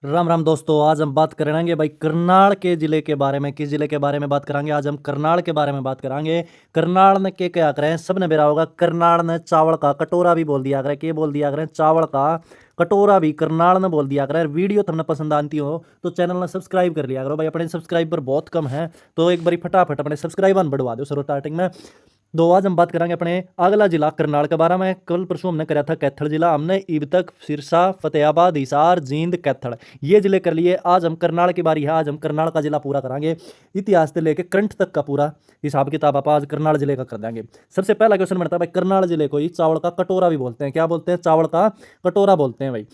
राम राम दोस्तों, आज हम बात करेंगे भाई करनाल के ज़िले के बारे में। किस ज़िले के बारे में बात करेंगे? आज हम करनाल के बारे में बात करेंगे। करनाल ने के क्या करें, सबने बेरा होगा। करनाल ने चावल का कटोरा भी बोल दिया करें। के बोल दिया करें? चावल का कटोरा भी करनाल ने बोल दिया करें। वीडियो तुमने पसंद आती हो तो चैनल ने सब्सक्राइब कर लिया करो भाई। अपने सब्सक्राइबर बहुत कम है तो एक बारी फटाफट अपने सब्सक्राइबर बढ़वा दो सर स्टार्टिंग में। तो आज हम बात करेंगे अपने अगला जिला करनाल के बारे में। कल परसों हमने करा था कैथल जिला। हमने इब तक सिरसा, फतेहाबाद, हिसार, जींद, कैथल ये जिले कर लिए। आज हम करनाल की बारी है। आज हम करनाल का जिला पूरा करांगे, इतिहास से लेके करंट तक का पूरा हिसाब किताब आप आज करनाल जिले का कर देंगे। सबसे पहला क्वेश्चन बनता है भाई, करनाल जिले को ही चावल का कटोरा भी बोलते हैं। क्या बोलते हैं? चावल का कटोरा बोलते हैं भाई।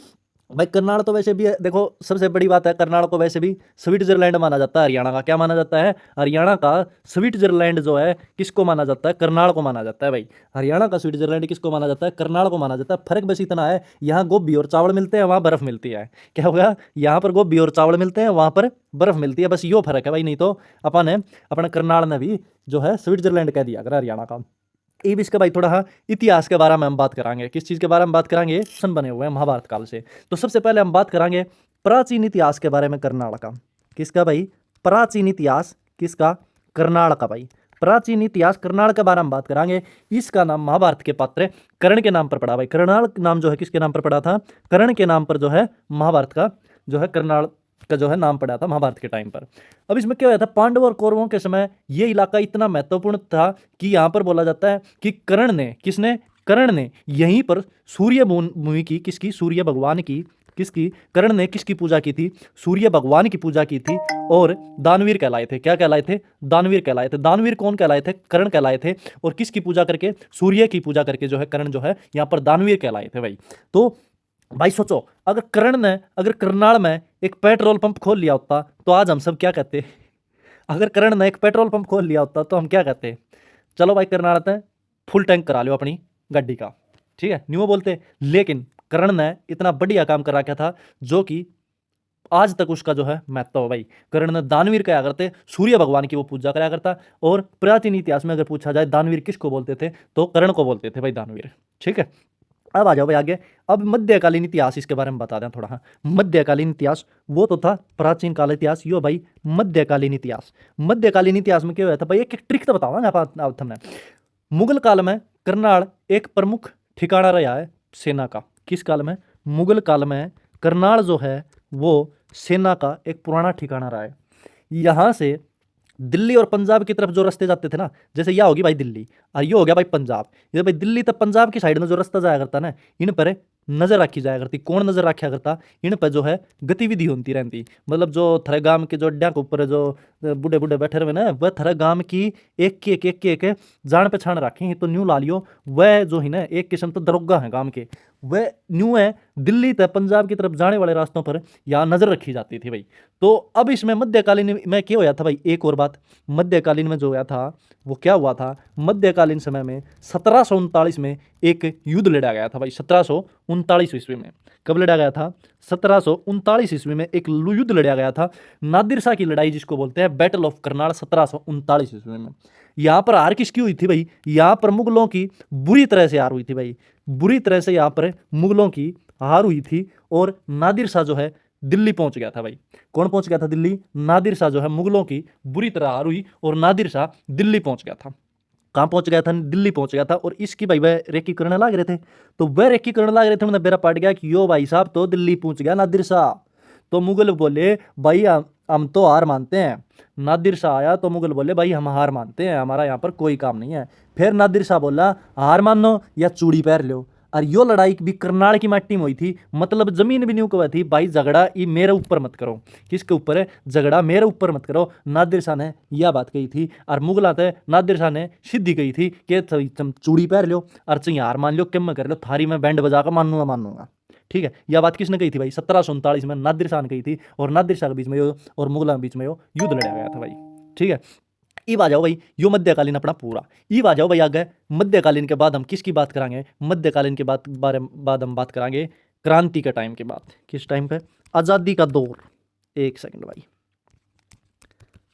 भाई करनाल तो वैसे भी देखो, सबसे बड़ी बात है करनाल को वैसे भी स्विट्जरलैंड माना जाता है। हरियाणा का क्या माना जाता है? हरियाणा का स्विट्जरलैंड जो है किसको माना जाता है? करनाल को माना जाता है भाई। हरियाणा का स्विट्जरलैंड किसको माना जाता है? करनाल को माना जाता है। फर्क बस इतना है, यहाँ गोभी और चावल मिलते हैं, वहाँ बर्फ मिलती है। क्या होगा? यहाँ पर गोभी और चावल मिलते हैं, वहाँ पर बर्फ मिलती है। बस यो फर्क है भाई। नहीं तो अपन ने अपना करनाल ने भी जो है स्विट्जरलैंड कह दिया अगर हरियाणा का। अब इसका भाई थोड़ा इतिहास के बारे में हम बात करांगे। किस चीज़ के बारे में बात करांगे? सन बने हुए हैं महाभारत काल से। तो सबसे पहले हम बात करांगे प्राचीन इतिहास के बारे में करनाल का। किसका भाई? प्राचीन इतिहास किसका? करनाल का भाई। प्राचीन इतिहास करनाल के बारे में बात करांगे। इसका नाम महाभारत के पात्र कर्ण के नाम पर पड़ा भाई। करनाल नाम जो है किसके नाम पर पड़ा था? कर्ण के नाम पर जो है महाभारत का जो है करनाल का जो है नाम पड़ा था महाभारत के टाइम पर। अब इसमें क्या हुआ था? पांडव और कौरवों के समय ये इलाका इतना महत्वपूर्ण था कि यहाँ पर बोला जाता है कि कर्ण ने, किसने? कर्ण ने यहीं पर सूर्य भूमि की, किसकी? सूर्य भगवान की, किसकी? कर्ण ने किसकी पूजा की थी? सूर्य भगवान की पूजा की थी। और दानवीर कहलाए थे। क्या कहलाए थे? दानवीर कहलाए थे। दानवीर कौन कहलाए थे? कर्ण कहलाए थे। और किसकी पूजा करके? सूर्य की पूजा करके जो है कर्ण जो है यहाँ पर दानवीर कहलाए थे भाई। तो भाई सोचो, अगर करनाल में एक पेट्रोल पंप खोल लिया होता तो आज हम सब क्या कहते? अगर कर्ण ने एक पेट्रोल पंप खोल लिया होता तो हम क्या कहते? चलो भाई करनाल आते हैं, फुल टैंक करा लो अपनी गाड़ी का, ठीक है, न्यू बोलते। लेकिन कर्ण ने इतना बढ़िया काम कर रखा था जो कि आज तक उसका जो है महत्व है भाई। कर्ण ने दानवीर कहा करते, सूर्य भगवान की वो पूजा करा करता। और प्राचीन इतिहास में अगर पूछा जाए दानवीर किसको बोलते थे तो कर्ण को बोलते थे भाई दानवीर। ठीक है, अब आ जाओ भाई आगे। अब मध्यकालीन इतिहास इसके बारे में बता दें थोड़ा। हाँ, मध्यकालीन इतिहास वो तो था प्राचीन काल इतिहास, यो भाई मध्यकालीन इतिहास। मध्यकालीन इतिहास में क्या हुआ था भाई? एक ट्रिक तो बताओ ना आप हमने। मुगल काल में करनाल एक प्रमुख ठिकाना रहा है सेना का। किस काल में? मुगल काल में करनाल जो है वो सेना का एक पुराना ठिकाना रहा है। यहाँ से दिल्ली और पंजाब की तरफ जो रास्ते जाते थे ना, जैसे यह होगी भाई दिल्ली और ये हो गया भाई पंजाब। ये भाई दिल्ली तक पंजाब की साइड में जो रास्ता जाया करता ना, इन पर नजर रखी जाया करती। कौन नजर रखा करता? इन पर जो है गतिविधि होती रहती। मतलब जो थरे गांव के जो अड्डा के ऊपर जो बूढ़े बूढ़े बैठे रहे ना, वह थरे गांव की एक जान पहचान रखी तो न्यू ला लियो। वह जो है ना एक किस्म तो दरोगा है गांव के, वह न्यू है दिल्ली तक पंजाब की तरफ जाने वाले रास्तों पर यहाँ नजर रखी जाती थी भाई। तो अब इसमें मध्यकालीन में क्या होया था भाई? एक और बात, मध्यकालीन में जो होया था वो क्या हुआ था? मध्यकालीन समय में 1739 में एक युद्ध लड़ा गया था भाई। 1739 ईस्वी में। कब लड़ा गया था? 1739 ईस्वी में एक युद्ध लड़ा गया था, नादिर शाह की लड़ाई जिसको बोलते हैं बैटल ऑफ करनाल। 1739 ईस्वी में यहाँ पर हार किसकी हुई थी भाई? यहाँ पर मुगलों की बुरी तरह से हार हुई थी भाई। बुरी तरह से यहाँ पर मुगलों की हार हुई थी और नादिर शाह जो है दिल्ली पहुंच गया था भाई। कौन पहुंच गया था दिल्ली? नादिर शाह जो है मुगलों की बुरी तरह हार हुई और नादिर शाह दिल्ली पहुंच गया था। कहाँ पहुंच गया था? दिल्ली पहुंच गया था। और इसकी भाई वह रेकी करने लग रहे थे। तो वह रेकी करने लग रहे थे, उन्हें बेरा पड़ गया कि यो भाई साहब तो दिल्ली पहुंच गया नादिर शाह। तो मुगल बोले भाई हम तो हार मानते हैं। नादिर शाह आया तो मुगल बोले भाई हम हार मानते हैं, हमारा यहाँ पर कोई काम नहीं है। फिर नादिर शाह बोला हार मानो या चूड़ी पहन लो। और यो लड़ाई भी करनाल की माटी में हुई थी। मतलब जमीन भी नहीं हुआ थी भाई। झगड़ा ये मेरे ऊपर मत करो। किसके ऊपर है? झगड़ा मेरे ऊपर मत करो। नादिर शाह ने यह बात कही थी। और मुगल थे नादिर शाह ने सीधी कही थी कि तुम चूड़ी पहन लो और चाहिए हार मान लो, किम कर लो, थारी में बैंड बजा कर मानूंगा। ठीक है, यह बात किसने कही थी भाई? 1739 में नादिर शाह ने कही थी। और नादिर शाह के बीच में और मुगलों के बीच में युद्ध लड़ा गया था भाई। ठीक है, इब आ जाओ भाई यो मध्यकालीन अपना पूरा। इब आ जाओ भाई आगे मध्यकालीन के बाद हम किसकी बात करेंगे? मध्यकालीन के बाद हम बात करेंगे क्रांति के टाइम के बाद। किस टाइम पे? आज़ादी का दौर। एक सेकंड भाई,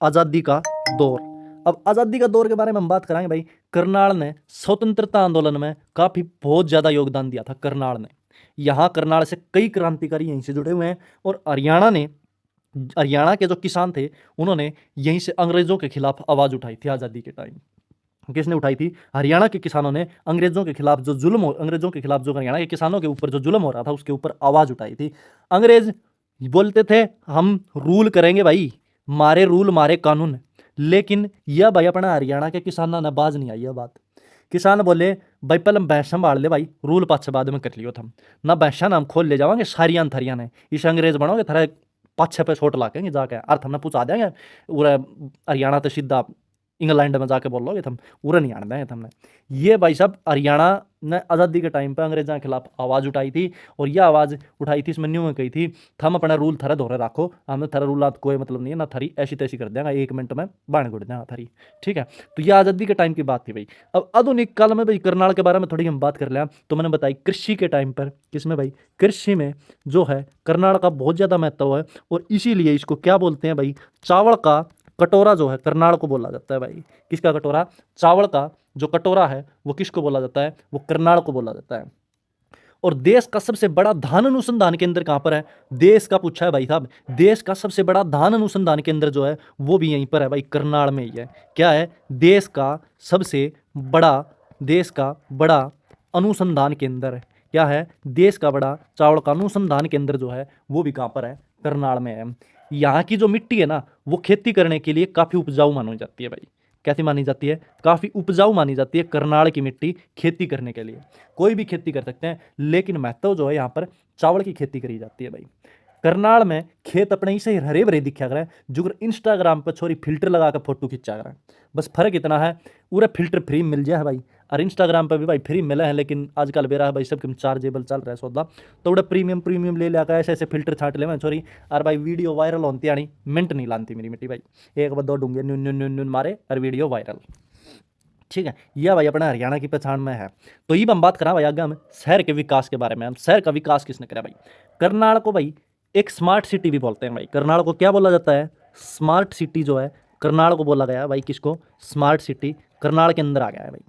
आज़ादी का दौर। अब आज़ादी का दौर के बारे में हम बात करेंगे भाई। करनाल ने स्वतंत्रता आंदोलन में काफ़ी बहुत ज़्यादा योगदान दिया था। करनाल ने यहाँ करनाल से कई क्रांतिकारी यहीं से जुड़े हुए हैं। और हरियाणा के जो किसान थे उन्होंने यहीं से अंग्रेजों के खिलाफ आवाज़ उठाई थी आज़ादी के टाइम। किसने उठाई थी? हरियाणा के किसानों ने अंग्रेजों के खिलाफ अंग्रेजों के खिलाफ जो हरियाणा के किसानों के ऊपर जो जुल्म हो रहा था उसके ऊपर आवाज़ उठाई थी। अंग्रेज बोलते थे हम रूल करेंगे भाई, मारे रूल मारे कानून। लेकिन यह भाई अपना हरियाणा के किसानों ने बाज नहीं आई यह बात। किसान बोले भाई पहले भैंस संभाल ले भाई, रूल पाछे बाद में कर लियो थम ना, भैंसा ना हम खोल ले जावांगे सारियां थरियां ने, इस अंग्रेज बनोगे थारे पाछे पे छोट लाकेंगे जाके और हमने पूछा देंगे पूरा हरियाणा तो सीधा इंग्लैंड में जाके बोलोगे तुम, उरे नहीं आने देंगे तुमने। ये भाई साहब हरियाणा ने आज़ादी के टाइम पे अंग्रेजों के खिलाफ आवाज़ उठाई थी। और यह आवाज़ उठाई थी इसमें न्यू में कही थी थम अपना रूल थारा धोरे रखो, हमें थारा रूल कोई मतलब नहीं है ना, थारी ऐसी तैसी कर देंगे 1 मिनट में बाण गुड़ देंगे थारी। ठीक है, तो यह आज़ादी के टाइम की बात थी भाई। अब आधुनिक काल में भाई करनाल के बारे में थोड़ी हम बात कर लें। तो मैंने बताई कृषि के टाइम पर किसमें भाई, कृषि में जो है करनाल का बहुत ज़्यादा महत्व है। और इसीलिए इसको क्या बोलते हैं भाई, चावल का कटोरा जो है करनाल को बोला जाता है भाई। किसका कटोरा? चावल का जो कटोरा है वो किसको बोला जाता है? वो करनाल को बोला जाता है। और देश का सबसे बड़ा धान अनुसंधान केंद्र कहाँ पर है? देश का पूछा है भाई साहब, देश का सबसे बड़ा धान अनुसंधान केंद्र जो है वो भी यहीं पर है भाई, करनाल में ही है। क्या है? देश का बड़ा अनुसंधान केंद्र है। क्या है? देश का बड़ा चावल का अनुसंधान केंद्र जो है वो भी कहाँ पर है? करनाल में है। यहाँ की जो मिट्टी है ना वो खेती करने के लिए काफ़ी उपजाऊ मानी जाती है भाई। कैसी मानी जाती है? काफ़ी उपजाऊ मानी जाती है करनाल की मिट्टी खेती करने के लिए। कोई भी खेती कर सकते हैं, लेकिन महत्व जो है यहाँ पर चावल की खेती करी जाती है भाई। करनाल में खेत अपने ही से हरे भरे दिखा करे, जो इंस्टाग्राम पर छोरी फिल्टर लगा कर फोटो खिंचा करे। बस फर्क इतना है पूरा फिल्टर फ्री मिल जाए भाई, और इंस्टाग्राम पर भी भाई फ्री मिला है, लेकिन आजकल बेरा है भाई सबके चार्जेबल चल रहा है सौदा, तो उड़ा प्रीमियम ले लिया ऐसे ऐसे फिल्टर छाट ले मैं छोरी। और भाई वीडियो वायरल होती आनी मिनट नहीं लाती मेरी मिट्टी भाई, एक बार 2 डूंगे न्यून न्यून न्यून न्यून मारे और वीडियो वायरल। ठीक है, यह भाई अपना हरियाणा की पहचान में है। तो ये हम बात करा भाई आगे हम शहर के विकास के बारे में। हम शहर का विकास किसने करा भाई? करनाल को भाई एक स्मार्ट सिटी भी बोलते हैं भाई। करनाल को क्या बोला जाता है? स्मार्ट सिटी जो है करनाल को बोला गया है भाई। किसको? स्मार्ट सिटी करनाल के अंदर आ गया है भाई।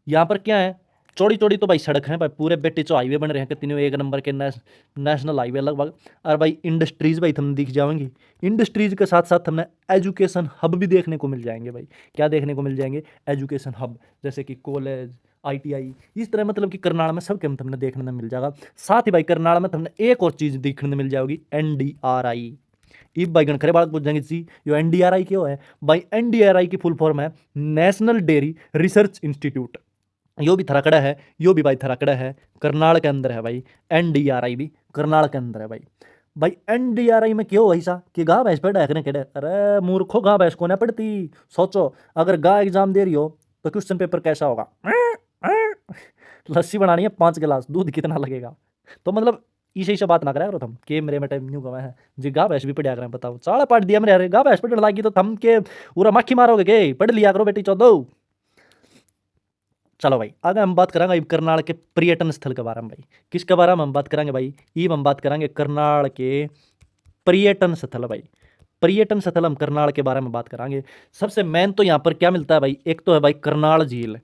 यहाँ पर क्या है, चौड़ी चौड़ी तो भाई सड़क है भाई, पूरे बेटे चो हाईवे बन रहे हैं तीनों एक नंबर के नेशनल हाईवे लगभग। और भाई इंडस्ट्रीज़ भाई तुम दिख जाएंगी, इंडस्ट्रीज़ के साथ साथ हमें एजुकेशन हब भी देखने को मिल जाएंगे भाई। क्या देखने को मिल जाएंगे? एजुकेशन हब, जैसे कि कॉलेज, ITI, इस तरह मतलब कि करनाल में सब के तुमने देखने में मिल जाएगा। साथ ही भाई करनाल में तुमने एक और चीज़ देखने में मिल जाएगी, NDRI। ई भाई गण खरे बात पूछ जाएंगे जी यो NDRI क्यों है भाई? NDRI की फुल फॉर्म है नेशनल डेयरी रिसर्च इंस्टीट्यूट। यो भी थराकड़ा है, यो भी भाई थराकड़ा है, करनाल के अंदर है भाई। NDRI भी करनाल के अंदर है भाई। भाई NDRI में क्यों ऐसा कि गाय भैंस पढ़ा है केड़े? अरे मूर्खो, गाय भैंस को ना पढ़ती। सोचो अगर गाय एग्जाम दे रही हो तो क्वेश्चन पेपर कैसा होगा? लस्सी बनानी है 5 गिलास, दूध कितना लगेगा? तो मतलब इसे से बात ना करा करो तुम के मेरे में टाइम न्यू गवा है जी, गा भैंस भी पढ़िया करें। बताओ चाड़ा पढ़ दिया मेरे, अरे गा भैंस पढ़ने लगी तो थम के पूरा मक्खी मारोगे के? पढ़ लिया करो बेटी चौदो। चलो भाई आगे हम बात करेंगे करनाल के पर्यटन स्थल के बारे में भाई। किसके बारे में हम बात करेंगे भाई? ये हम बात करेंगे करनाल के पर्यटन स्थल भाई। पर्यटन स्थल हम करनाल के बारे में बात करेंगे। सबसे मेन तो यहाँ पर क्या मिलता है भाई? एक तो है भाई करनाल झील।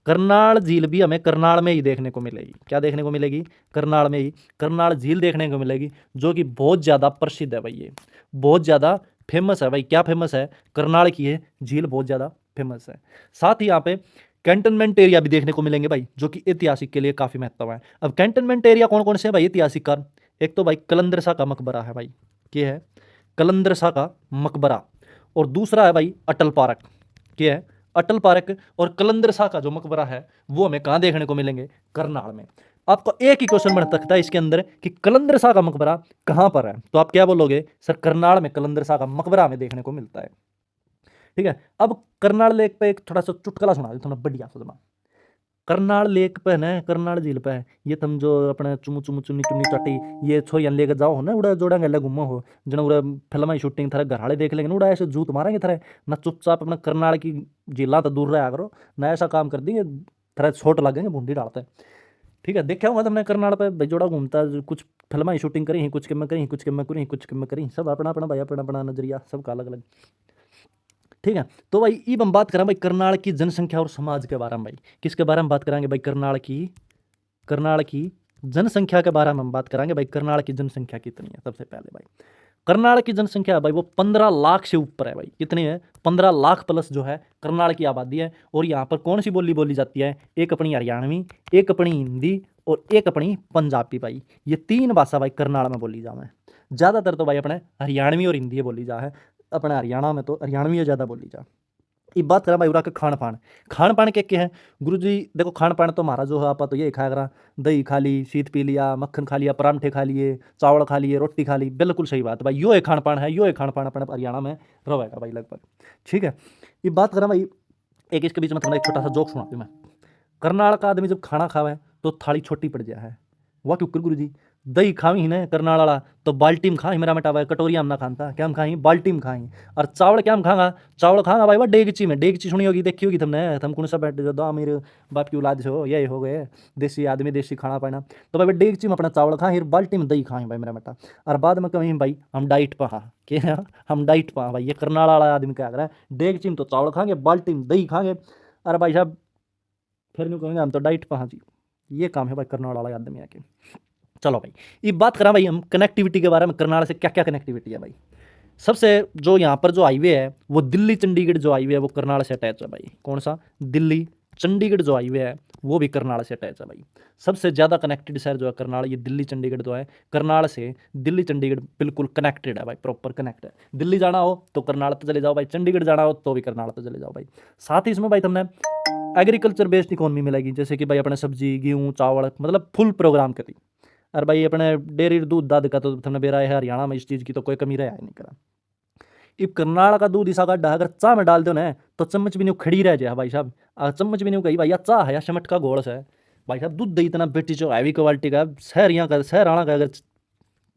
करनाल झील भी हमें करनाल में ही देखने को मिलेगी। क्या देखने को मिलेगी? करनाल में ही करनाल झील देखने को मिलेगी, जो कि बहुत ज़्यादा प्रसिद्ध है भाई। ये बहुत ज़्यादा फेमस है भाई। क्या फेमस है? करनाल की ये झील बहुत ज़्यादा फेमस है। साथ ही यहाँ पे कैंटनमेंट एरिया भी देखने को मिलेंगे भाई, जो कि ऐतिहासिक के लिए काफ़ी महत्व है। अब कैंटनमेंट एरिया कौन कौन से हैं भाई ऐतिहासिक कारण? एक तो भाई कलंदर शाह का मकबरा है भाई। क्या है? कलंदर शाह का मकबरा। और दूसरा है भाई अटल पार्क। क्या है? अटल पार्क। और कलंदर शाह का जो मकबरा है वो हमें कहाँ देखने को मिलेंगे? करनाल में। आपका एक ही क्वेश्चन बन सकता है इसके अंदर कि कलंदर शाह का मकबरा कहाँ पर है, तो आप क्या बोलोगे? सर करनाल में कलंदर शाह का मकबरा हमें देखने को मिलता है। ठीक है, अब करनाल लेक पे एक थोड़ा सा चुटकुला सुना दे थोड़ा बढ़िया सुना। करनाल लेक पे ना, करनाल झील पे ये तुम जो अपने चुमु चुमु चुन्नी चुन्नी चाटी ये छोरियां लेकर जाओ हो ना, उड़ा जोड़ा गले घूमो हो जन उड़ा फिल्म शूटिंग थारे घर वाले देख लेंगे उड़ा ऐसे जूत मारेंगे थारे ना। चुपचाप अपना करनाल की झीला तो दूर रहा करो ना, ऐसा काम कर देंगे थारे छोट लगेंगे भूंडी डालते। ठीक है, देखा होगा तुमने करनाल पे बेजोड़ा घूमता, कुछ फिल्म शूटिंग करी, कुछ के में करी, कुछ के में करी, कुछ के में करी, सब अपना अपना भाई अपना अपना नजरिया सबका अलग अलग। ठीक है, तो भाई अब हम बात करें भाई करनाल की जनसंख्या और समाज के बारे में भाई। किसके बारे में बात करेंगे भाई? करनाल की जनसंख्या के बारे में हम बात करेंगे भाई। करनाल की जनसंख्या कितनी है? सबसे पहले भाई करनाल की जनसंख्या भाई वो 15 लाख से ऊपर है भाई। कितनी है? 15 लाख प्लस जो है करनाल की आबादी है। और यहाँ पर कौन सी बोली बोली जाती है? एक अपनी हरियाणवी, एक अपनी हिंदी और एक अपनी पंजाबी भाई। ये 3 भाषा भाई करनाल में बोली जावे। ज़्यादातर तो भाई अपने हरियाणवी और हिंदी बोली जा है। अपने हरियाणा में तो हरियाणवी ज़्यादा बोली जा। ये बात करें भाई उरा के खान पान। खान पान के है गुरु जी? देखो खान पान तो हमारा जो है आप तो ये खाया करा, दही खा ली, शीत पी लिया, मक्खन खा लिया, परांठे खा लिए, चावल खा लिए, रोटी खा ली। बिल्कुल सही बात भाई, यो एक खान पान है, यो एक खान पान अपने हरियाणा में रहेगा भाई लगभग। ठीक है, ये बात करें भाई एक इसके बीच में थोड़ा एक छोटा सा जोक सुना दूँ मैं। करनाल का आदमी जब खाना खावे तो थाली छोटी पड़ जाए है। वह क्यों कर गुरु जी? दही खावी ही ना करनाल वाला तो बाल्टी में खा, मेरा मटावा कटोरी हम ना खाता, क्या हम खाई? बाल्टी में खाई। और चावल क्या हम खागा? चावल खागा भाई वह डेगची में। डेगची सुनी होगी, देखी होगी तुमने, तुम कौन सा बैठे जो मेरे बाप की औलाद से हो, यही हो गए देसी आदमी, देसी खाना पाना। तो भाई डेगची में अपना चावल खा, फिर बाल्टी में दही खाएं भाई मेरा मटा। और बाद में कहीं भाई हम डाइट पा, क्या हम डाइट पा भाई। ये करनाल वाला आदमी क्या कर रहा है? डेगची में तो चावल खाएंगे, बाल्टी में दही खाएंगे, अरे भाई साहब फिर नहीं कहेंगे हम तो डाइट पा जी। ये काम है भाई करनाल वाला आदमी आके। चलो भाई ये बात करा भाई हम कनेक्टिविटी के बारे में। करनाल से क्या क्या कनेक्टिविटी है भाई? सबसे जो यहाँ पर जो हाईवे है वो दिल्ली चंडीगढ़ जो हाईवे है वो करनाल से अटैच है भाई। कौन सा? दिल्ली चंडीगढ़ जो हाईवे है वो भी करनाल से अटैच है भाई। सबसे ज़्यादा कनेक्टेड शहर जो है करनाल, ये दिल्ली चंडीगढ़ जो है करनाल से दिल्ली चंडीगढ़ बिल्कुल कनेक्टेड है भाई, प्रॉपर कनेक्ट है। दिल्ली जाना हो तो करनाल तो चले जाओ भाई, चंडीगढ़ जाना हो तो भी करनाल तो चले जाओ भाई। साथ ही इसमें भाई तुमने एग्रीकल्चर बेस्ड इकोनॉमी मिलेगी, जैसे कि भाई अपने सब्जी, गेहूँ, चावल, मतलब फुल प्रोग्राम करी। और भाई अपने डेयरी दूध दाद का तो तुमने बेरा है हरियाणा में, इस चीज़ की तो कोई कमी रहा नहीं करा। इब करनाल का दूध इसा गड्ढा अगर चाह में डाल दो ना तो चम्मच भी नहीं खड़ी रह जाए भाई साहब। चम्मच भी नहीं कही भाई चाह है या चमट का घोड़ है भाई साहब। दूध दही इतना बेटी जो हैवी क्वालिटी का शहर यहाँ का शहर आना का अगर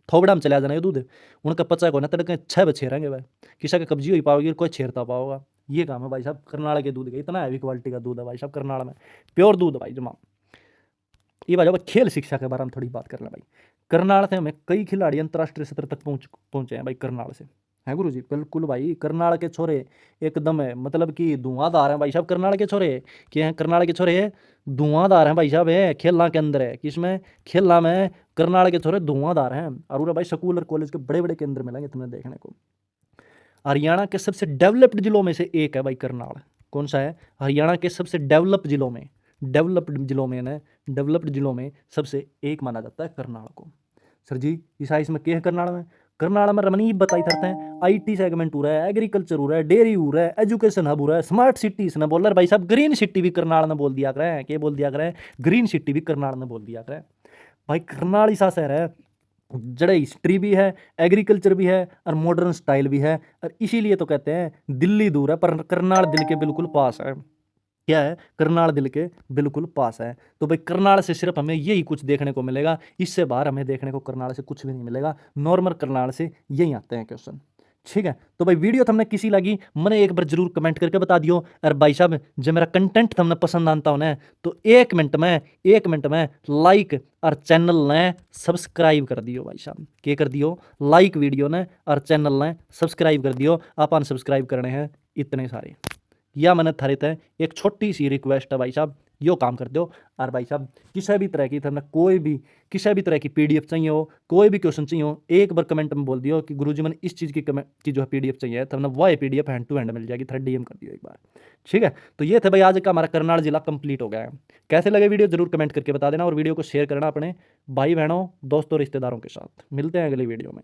थोबड़ा में चला जाना ये दूध उनका पचा को ना तड़के 6 बजे छेरेंगे भाई। किसी का कब्जी हो पाओगी कोई छेरता पाओगा। ये काम है भाई साहब करनाल के दूध का। इतना हैवी क्वालिटी का दूध है भाई साहब करनाल में, प्योर दूध भाई जमा। ये बात खेल शिक्षा के बारे में थोड़ी बात कर लें भाई। करनाल से हमें कई खिलाड़ी अंतर्राष्ट्रीय स्तर तक पहुंचे हैं भाई करनाल से, हैं गुरु जी? बिल्कुल भाई करनाल के छोरे एकदम है मतलब कि धुआंधार हैं भाई साहब। करनाल के छोरे क्या हैं? करनाल के छोरे धुआंधार हैं भाई साहब। है खेलना के अंदर है, किसमें? खेलना में करनाल के छोरे धुआंधार हैं। और भाई स्कूल और कॉलेज के बड़े बड़े केंद्र मिलेंगे तुम्हें देखने को। हरियाणा के सबसे डेवलप्ड जिलों में से एक है भाई करनाल। कौन सा है? हरियाणा के सबसे डेवलप्ड जिलों में, डेवलप्ड जिलों में सबसे एक माना जाता है करनाल को। सर जी ईसा इसमें क्या है करनाल में? करनाल में रमनी बताई करते हैं आईटी सेगमेंट हो रहा है, एग्रीकल्चर हो रहा है, डेयरी हो रहा है, एजुकेशन हब हो रहा है, स्मार्ट सिटी इसने बोल रहा है भाई साहब। ग्रीन सिटी भी करनाल ने बोल दिया करें, क्या बोल दिया करें? ग्रीन सिटी भी करनाल ने बोल दिया करें भाई। करनाल ऐसा शहर है जड़े हिस्ट्री भी है, एग्रीकल्चर भी है और मॉडर्न स्टाइल भी है। और इसीलिए तो कहते हैं दिल्ली दूर है पर करनाल दिल के बिल्कुल पास है। क्या है? करनाल दिल के बिल्कुल पास है। तो भाई करनाल से सिर्फ हमें यही कुछ देखने को मिलेगा, इससे बाहर हमें देखने को करनाल से कुछ भी नहीं मिलेगा। नॉर्मल करनाल से यही आते हैं क्वेश्चन। ठीक है, तो भाई वीडियो तुमने किसी लगी मैंने एक बार जरूर कमेंट करके बता दियो। और भाई साहब जब मेरा कंटेंट तुमने पसंद आता हो ना तो 1 मिनट में लाइक और चैनल ने सब्सक्राइब कर दियो भाई साहब। क्या कर दियो? लाइक वीडियो ने और चैनल ने सब्सक्राइब कर दियो। आप अनसब्सक्राइब करने हैं इतने सारे, या मैंने थारे तय एक छोटी सी रिक्वेस्ट है भाई साहब, यो काम कर दो। और भाई साहब किसी भी तरह की तुमने कोई भी किसी भी तरह की पीडीएफ चाहिए हो, कोई भी क्वेश्चन चाहिए हो, एक बार कमेंट में बोल दियो कि गुरुजी मैंने इस चीज़ की जो है पीडीएफ चाहिए, तुमने वह पीडीएफ हैंड टू हैंड मिल जाएगी। 3 DM कर दियो एक बार। ठीक है, तो ये थे भाई आज का हमारा करनाल जिला कंप्लीट हो गया है। कैसे लगे वीडियो जरूर कमेंट करके बता देना और वीडियो को शेयर करना अपने भाई बहनों दोस्तों रिश्तेदारों के साथ। मिलते हैं अगली वीडियो में।